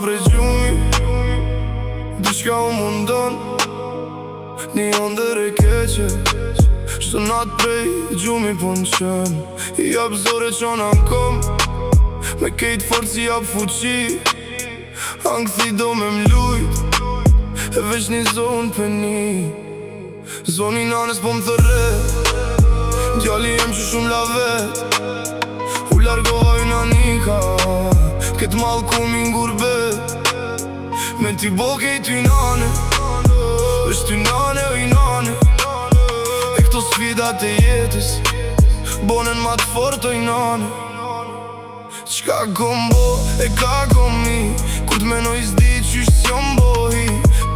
prej gjumi, diçka u mundon, një ndër e keqe. Shto natë prej gjumi po në qen, I jap zore qona në kom, me kejt forci jap fuqi. Angthi do me m'lujt, e veç një zonë për një. Zoni nanes po më thërre, djali jem që shumë la vet. U largova i nanika, këtë malë ku mi ngurbet. Me t'i bo kejt i nane, është i nane o i nane. E këto sfidat e jetës, bonen ma t'fort o i nane. Qka kom bo, e ka kom mi, kur t'menoj s'di qysh s'jom bohi.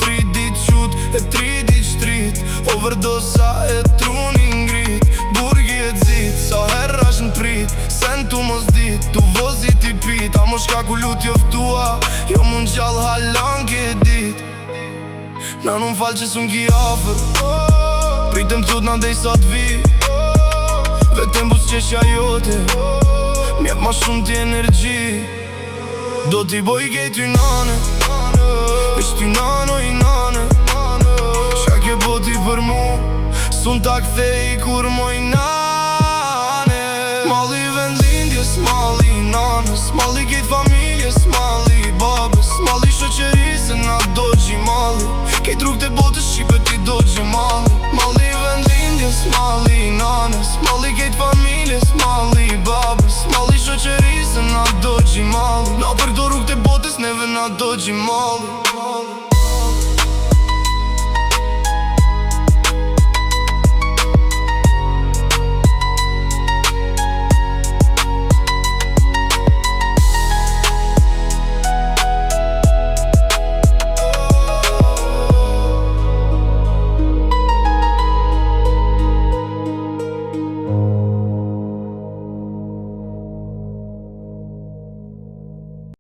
3 dit qut, e 3 dit shtrit, overdosa e truni ngrit. Burgi e dzit, sa herra shën prit, sen tu mos dit, tu vozit I pit. A mo shka ku lut joftua, jo mun gjall halan ke dit. Na nun fal që sun ki afer, pritem thut na ndej sa t'vi. Vetem bus qeshja jote, mjep ma shumë t'i energji. Do t'i boj kejt i nane, ishtë i nane o i nane. Qa ke boti për mu, sun t'a kthej kur moj nane. Malli vendlindjes, malli nanes, malli kejt familjes, malli babes, malli shoqerise na do gji malli. Kejt rrug të botës shqipe ti do gji malli. Malli vendlindjes, malli nanes, malli kejt familjes, malli babes, malli shoqerise na do gji malli. Na për do rrug të botës neve na do gji malli.